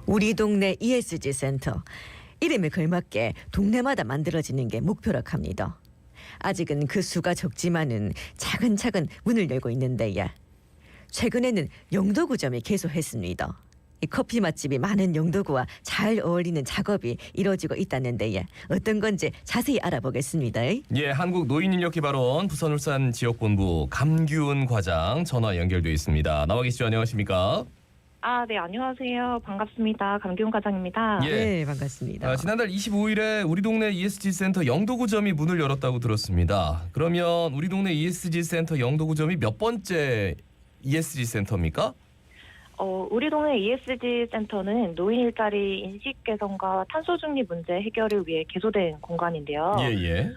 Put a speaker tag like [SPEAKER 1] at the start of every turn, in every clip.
[SPEAKER 1] 우리 동네 ESG 센터. 이름에 걸맞게 동네마다 만들어지는 게 목표라고 합니다. 아직은 그 수가 적지만은 차근차근 문을 열고 있는데요. 최근에는 영도구점이 개소했습니다. 이 커피 맛집이 많은 영도구와 잘 어울리는 작업이 이루어지고 있다는데요. 어떤 건지 자세히 알아보겠습니다.
[SPEAKER 2] 예, 한국노인인력개발원 부천울산 지역본부 감규은 과장 전화 연결돼 있습니다. 나와 계시죠? 안녕하십니까?
[SPEAKER 3] 네, 안녕하세요. 반갑습니다. 감기훈 과장입니다.
[SPEAKER 2] 예.
[SPEAKER 1] 네, 반갑습니다.
[SPEAKER 2] 지난달 25일에 우리 동네 ESG 센터 영도구점이 문을 열었다고 들었습니다. 그러면 우리 동네 ESG 센터 영도구점이 몇 번째 ESG 센터입니까?
[SPEAKER 3] 우리 동네 ESG 센터는 노인 일자리 인식 개선과 탄소 중립 문제 해결을 위해 개소된 공간인데요.
[SPEAKER 2] 예.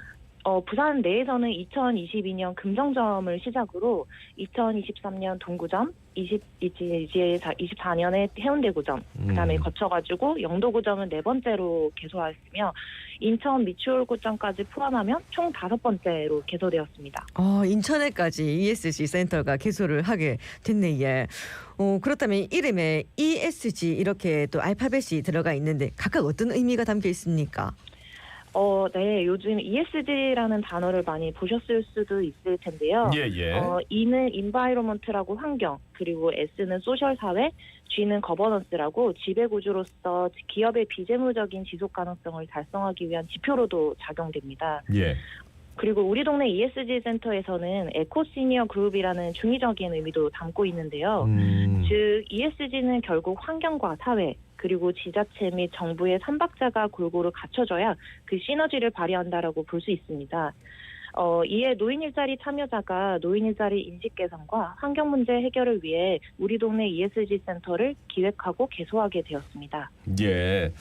[SPEAKER 3] 부산 내에서는 2022년 금정점을 시작으로 2023년 동구점, 24년에 해운대구점, 그다음에 거쳐가지고 영도구점은 4번째로 개소하였으며 인천 미추홀구점까지 포함하면 총 5번째로 개소되었습니다.
[SPEAKER 1] 인천에까지 ESG 센터가 개소를 하게 됐네. 그렇다면 이름에 ESG 이렇게 또 알파벳이 들어가 있는데 각각 어떤 의미가 담겨 있습니까?
[SPEAKER 3] 네, 요즘 ESG라는 단어를 많이 보셨을 수도 있을 텐데요.
[SPEAKER 2] 예.
[SPEAKER 3] E는 environment라고 환경, 그리고 S는 소셜 사회, G는 거버넌스라고 지배구조로서 기업의 비재무적인 지속 가능성을 달성하기 위한 지표로도 작용됩니다.
[SPEAKER 2] 예.
[SPEAKER 3] 그리고 우리 동네 ESG 센터에서는 에코시니어 그룹이라는 중의적인 의미도 담고 있는데요. 즉 ESG는 결국 환경과 사회, 그리고 지자체 및 정부의 삼박자가 골고루 갖춰져야 그 시너지를 발휘한다라고 볼 수 있습니다. 이에 노인 일자리 참여자가 노인 일자리 인식 개선과 환경 문제 해결을 위해 우리 동네 ESG 센터를 기획하고 개소하게 되었습니다.
[SPEAKER 2] 예.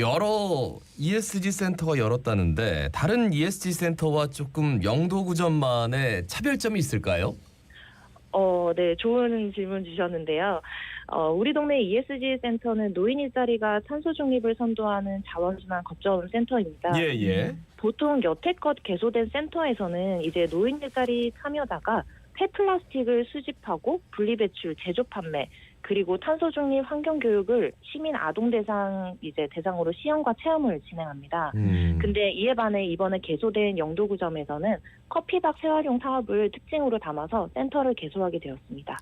[SPEAKER 2] 여러 ESG 센터가 열었다는데 다른 ESG 센터와 조금 영도구점만의 차별점이 있을까요?
[SPEAKER 3] 네, 좋은 질문 주셨는데요. 우리 동네 ESG 센터는 노인 일자리가 탄소 중립을 선도하는 자원순환 거점 센터입니다.
[SPEAKER 2] 예.
[SPEAKER 3] 보통 여태껏 개소된 센터에서는 이제 노인 일자리 참여자가 폐플라스틱을 수집하고 분리배출, 제조 판매, 그리고 탄소 중립 환경 교육을 시민 아동 대상으로 시연과 체험을 진행합니다. 근데 이에 반해 이번에 개소된 영도구점에서는 커피박 재활용 사업을 특징으로 담아서 센터를 개소하게 되었습니다.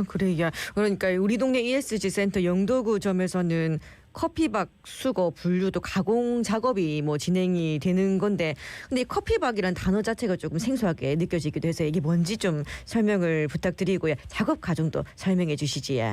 [SPEAKER 1] 그래요. 그러니까 우리 동네 ESG 센터 영도구점에서는 커피박 수거, 분류도 가공 작업이 진행이 되는 건데, 근데 이 커피박이라는 단어 자체가 조금 생소하게 느껴지기도 해서 이게 뭔지 좀 설명을 부탁드리고요. 작업 과정도 설명해 주시지.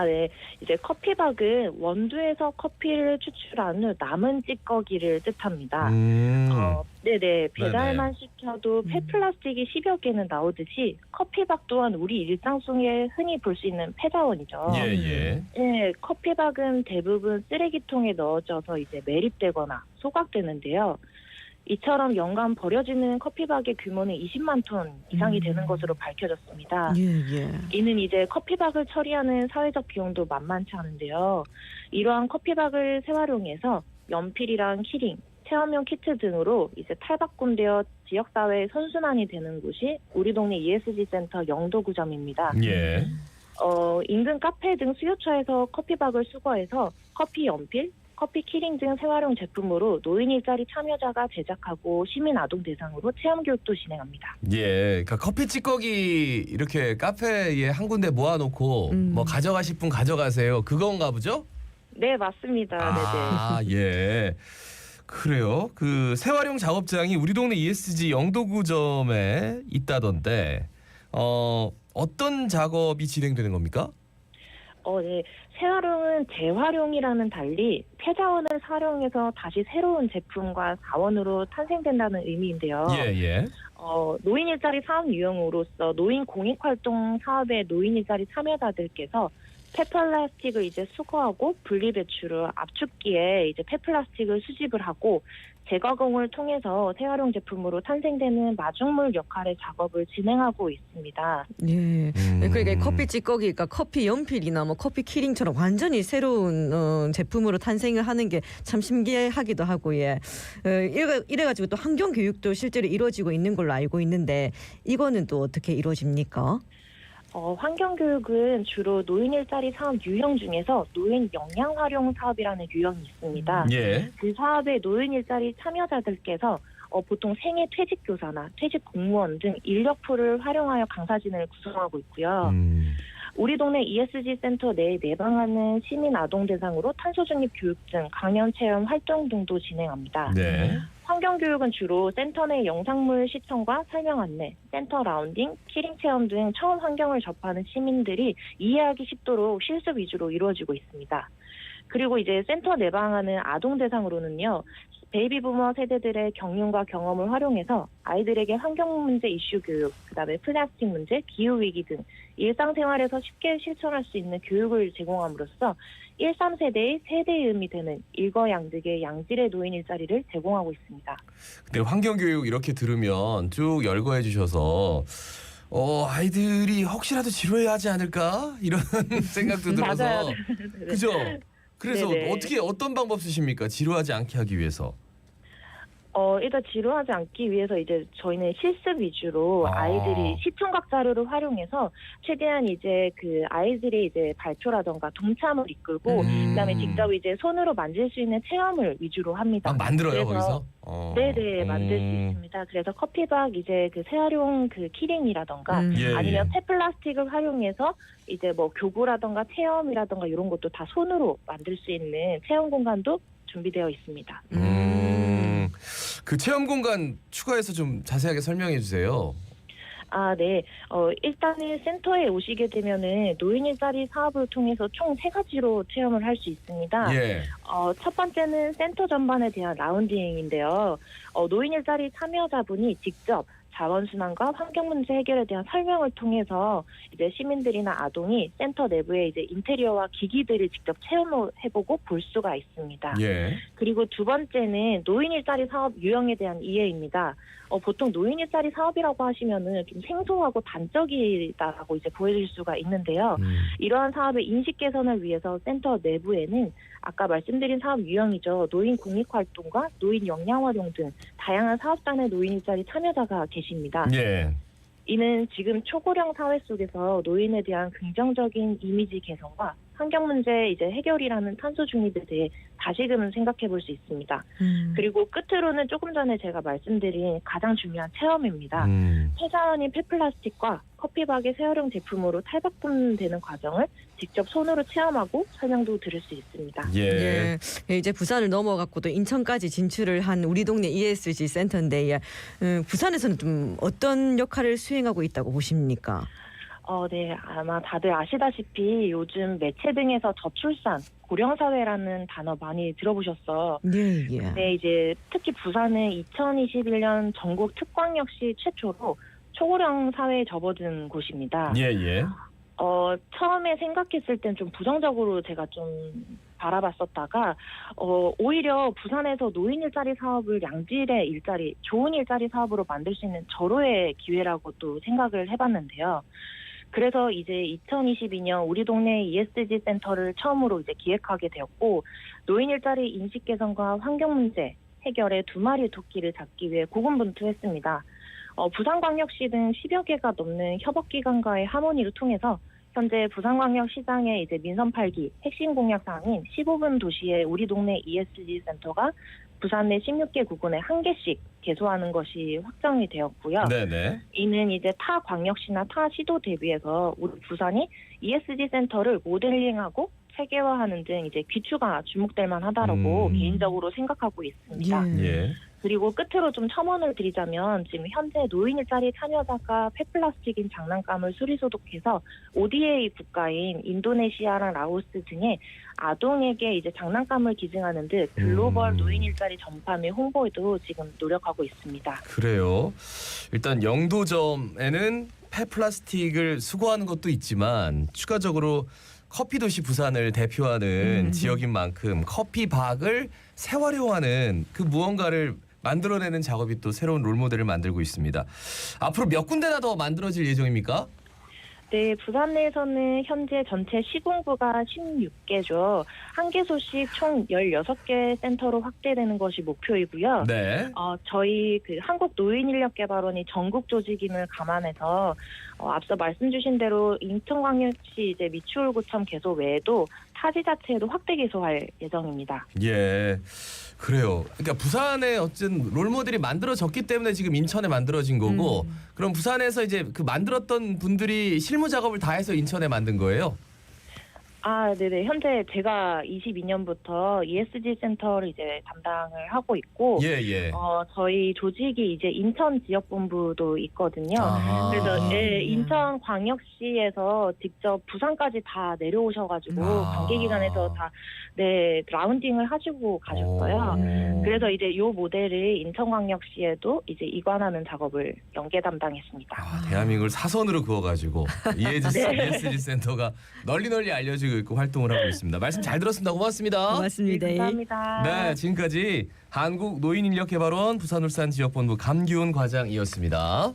[SPEAKER 3] 네. 이제 커피박은 원두에서 커피를 추출한 후 남은 찌꺼기를 뜻합니다. 네네. 배달만 시켜도 폐플라스틱이 10여 개는 나오듯이 커피박 또한 우리 일상 속에 흔히 볼 수 있는 폐자원이죠.
[SPEAKER 2] 예.
[SPEAKER 3] 네, 커피박은 대부분 쓰레기통에 넣어져서 이제 매립되거나 소각되는데요. 이처럼 연간 버려지는 커피박의 규모는 20만 톤 이상이 되는 것으로 밝혀졌습니다.
[SPEAKER 1] 예.
[SPEAKER 3] 이는 이제 커피박을 처리하는 사회적 비용도 만만치 않은데요. 이러한 커피박을 재활용해서 연필이랑 키링, 체험용 키트 등으로 이제 탈바꿈되어 지역사회의 선순환이 되는 곳이 우리 동네 ESG 센터 영도구점입니다.
[SPEAKER 2] 예.
[SPEAKER 3] 인근 카페 등 수요처에서 커피박을 수거해서 커피 연필, 커피 키링 등 재활용 제품으로 노인 일자리 참여자가 제작하고 시민 아동 대상으로 체험 교육도 진행합니다.
[SPEAKER 2] 예, 그러니까 커피 찌꺼기 이렇게 카페에 한 군데 모아놓고 가져가실 분 가져가세요. 그건가 보죠?
[SPEAKER 3] 네, 맞습니다. 네네.
[SPEAKER 2] 예. 그래요. 그 재활용 작업장이 우리 동네 ESG 영도구점에 있다던데 어떤 작업이 진행되는 겁니까?
[SPEAKER 3] 네. 재활용은 재활용이라는 달리 폐자원을 활용해서 다시 새로운 제품과 자원으로 탄생된다는 의미인데요.
[SPEAKER 2] 예.
[SPEAKER 3] 노인 일자리 사업 유형으로서 노인 공익활동 사업의 노인 일자리 참여자들께서 폐플라스틱을 이제 수거하고 분리배출을 압축기에 이제 폐플라스틱을 수집을 하고 재가공을 통해서 재활용 제품으로 탄생되는 마중물 역할의 작업을 진행하고 있습니다.
[SPEAKER 1] 예. 그러니까 커피 찌꺼기가 커피 연필이나 커피 키링처럼 완전히 새로운 제품으로 탄생을 하는 게 참 신기하기도 하고, 이래가지고 또 환경 교육도 실제로 이루어지고 있는 걸로 알고 있는데 이거는 또 어떻게 이루어집니까?
[SPEAKER 3] 환경교육은 주로 노인 일자리 사업 유형 중에서 노인 역량 활용 사업이라는 유형이 있습니다.
[SPEAKER 2] 예.
[SPEAKER 3] 그 사업에 노인 일자리 참여자들께서 보통 생애 퇴직 교사나 퇴직 공무원 등 인력풀을 활용하여 강사진을 구성하고 있고요. 우리 동네 ESG 센터 내에 내방하는 시민 아동 대상으로 탄소 중립 교육증, 강연 체험 활동 등도 진행합니다.
[SPEAKER 2] 네.
[SPEAKER 3] 환경교육은 주로 센터 내 영상물 시청과 설명 안내, 센터 라운딩, 키링 체험 등 처음 환경을 접하는 시민들이 이해하기 쉽도록 실습 위주로 이루어지고 있습니다. 그리고 이제 센터 내방하는 아동 대상으로는요. 베이비부머 세대들의 경륜과 경험을 활용해서 아이들에게 환경 문제 이슈 교육, 그다음에 플라스틱 문제, 기후 위기 등 일상생활에서 쉽게 실천할 수 있는 교육을 제공함으로써 1, 3세대의 세대의 의미 되는 일거양득의 양질의 노인 일자리를 제공하고 있습니다.
[SPEAKER 2] 근데 환경교육 이렇게 들으면 쭉 열거해 주셔서 아이들이 혹시라도 지루해야 하지 않을까 이런 생각도 들어서
[SPEAKER 3] 맞아요.
[SPEAKER 2] 그죠? 그래서
[SPEAKER 3] 네네.
[SPEAKER 2] 어떤 방법 쓰십니까? 지루하지 않게 하기 위해서.
[SPEAKER 3] 일단 지루하지 않기 위해서 이제 저희는 실습 위주로
[SPEAKER 2] 아.
[SPEAKER 3] 아이들이 시청각 자료를 활용해서 최대한 이제 그 아이들의 이제 발표라던가 동참을 이끌고 그다음에 직접 이제 손으로 만질 수 있는 체험을 위주로 합니다.
[SPEAKER 2] 만들어요
[SPEAKER 3] 그래서
[SPEAKER 2] 거기서?
[SPEAKER 3] 네네 만들 수 있습니다. 그래서 커피박 이제 그 재활용 그 키링이라던가
[SPEAKER 2] 예,
[SPEAKER 3] 아니면
[SPEAKER 2] 예.
[SPEAKER 3] 폐플라스틱을 활용해서 이제 뭐 교구라던가 체험이라던가 이런 것도 다 손으로 만들 수 있는 체험 공간도 준비되어 있습니다.
[SPEAKER 2] 그 체험 공간 추가해서 좀 자세하게 설명해 주세요.
[SPEAKER 3] 네. 일단은 센터에 오시게 되면은 노인 일자리 사업을 통해서 총 3가지로 체험을 할 수 있습니다.
[SPEAKER 2] 예.
[SPEAKER 3] 첫 번째는 센터 전반에 대한 라운딩인데요. 노인 일자리 참여자분이 직접 자원순환과 환경 문제 해결에 대한 설명을 통해서 이제 시민들이나 아동이 센터 내부의 이제 인테리어와 기기들을 직접 체험해보고 볼 수가 있습니다.
[SPEAKER 2] 예.
[SPEAKER 3] 그리고 두 번째는 노인 일자리 사업 유형에 대한 이해입니다. 보통 노인 일자리 사업이라고 하시면은 좀 생소하고 단적이다라고 이제 보여질 수가 있는데요. 이러한 사업의 인식 개선을 위해서 센터 내부에는 아까 말씀드린 사업 유형이죠. 노인 공익 활동과 노인 역량 활용 등 다양한 사업단의 노인 일자리 참여자가 계십니다.
[SPEAKER 2] 예.
[SPEAKER 3] 이는 지금 초고령 사회 속에서 노인에 대한 긍정적인 이미지 개선과 환경 문제 이제 해결이라는 탄소 중립에 대해 다시금 생각해 볼 수 있습니다. 그리고 끝으로는 조금 전에 제가 말씀드린 가장 중요한 체험입니다. 폐자원인 폐플라스틱과 커피박의 재활용 제품으로 탈바꿈되는 과정을 직접 손으로 체험하고 설명도 들을 수 있습니다.
[SPEAKER 2] 예.
[SPEAKER 1] 예, 이제 부산을 넘어갔고 또 인천까지 진출을 한 우리 동네 ESG 센터인데 부산에서는 좀 어떤 역할을 수행하고 있다고 보십니까?
[SPEAKER 3] 네. 아마 다들 아시다시피 요즘 매체 등에서 저출산, 고령사회라는 단어 많이 들어보셨어.
[SPEAKER 1] 네, 예.
[SPEAKER 3] 네, 이제 특히 부산은 2021년 전국 특광역시 최초로 초고령 사회에 접어든 곳입니다.
[SPEAKER 2] 예, 예.
[SPEAKER 3] 처음에 생각했을 땐 좀 부정적으로 제가 좀 바라봤었다가 오히려 부산에서 노인 일자리 사업을 양질의 일자리, 좋은 일자리 사업으로 만들 수 있는 절호의 기회라고 또 생각을 해봤는데요. 그래서 이제 2022년 우리 동네 ESG 센터를 처음으로 이제 기획하게 되었고 노인 일자리 인식 개선과 환경 문제 해결에 2마리 토끼를 잡기 위해 고군분투했습니다. 부산광역시 등 10여 개가 넘는 협업기관과의 하모니를 통해서 현재 부산광역시장의 이제 민선 8기 핵심 공약 사항인 15분 도시의 우리 동네 ESG 센터가 부산 내 16개 구군에 1개씩 개소하는 것이 확정이 되었고요.
[SPEAKER 2] 네네.
[SPEAKER 3] 이는 이제 타 광역시나 타 시도 대비해서 우리 부산이 ESG 센터를 모델링하고 체계화하는 등 이제 귀추가 주목될 만하다라고 개인적으로 생각하고 있습니다.
[SPEAKER 2] 예.
[SPEAKER 3] 그리고 끝으로 좀 첨언을 드리자면 지금 현재 노인 일자리 참여자가 폐플라스틱인 장난감을 수리소독해서 ODA 국가인 인도네시아랑 라오스 등의 아동에게 이제 장난감을 기증하는 듯 글로벌 노인 일자리 전파 및 홍보에도 지금 노력하고 있습니다.
[SPEAKER 2] 그래요. 일단 영도점에는 폐플라스틱을 수거하는 것도 있지만 추가적으로 커피도시 부산을 대표하는 지역인 만큼 커피박을 재활용하는 그 무언가를 만들어내는 작업이 또 새로운 롤모델을 만들고 있습니다. 앞으로 몇 군데나 더 만들어질 예정입니까?
[SPEAKER 3] 네, 부산 내에서는 현재 전체 시공부가 16개죠. 한 개소씩 총 16개 센터로 확대되는 것이 목표이고요.
[SPEAKER 2] 네.
[SPEAKER 3] 저희 그 한국노인인력개발원이 전국 조직임을 감안해서 앞서 말씀 주신 대로 인천광역시 이제 미추홀구청 개소 외에도 타 지자체에도 확대 개소할 예정입니다.
[SPEAKER 2] 예. 그래요. 그러니까 부산에 어쨌든 롤모델이 만들어졌기 때문에 지금 인천에 만들어진 거고 그럼 부산에서 이제 그 만들었던 분들이 실무 작업을 다 해서 인천에 만든 거예요?
[SPEAKER 3] 네네. 현재 제가 22년부터 ESG 센터를 이제 담당을 하고 있고,
[SPEAKER 2] 예.
[SPEAKER 3] 저희 조직이 이제 인천 지역본부도 있거든요. 그래서 인천광역시에서 직접 부산까지 다 내려오셔가지고 관계기관에서 다 라운딩을 하시고 가셨어요. 그래서 이제 요 모델을 인천광역시에도 이제 이관하는 작업을 연계 담당했습니다.
[SPEAKER 2] 대한민국을 사선으로 그어가지고 ESG 센터가 널리 알려지고 있고 활동을 하고 있습니다. 말씀 잘 들었습니다. 고맙습니다.
[SPEAKER 1] 고맙습니다.
[SPEAKER 3] 감사합니다.
[SPEAKER 2] 네, 지금까지 한국노인인력개발원 부산울산 지역본부 감기훈 과장이었습니다.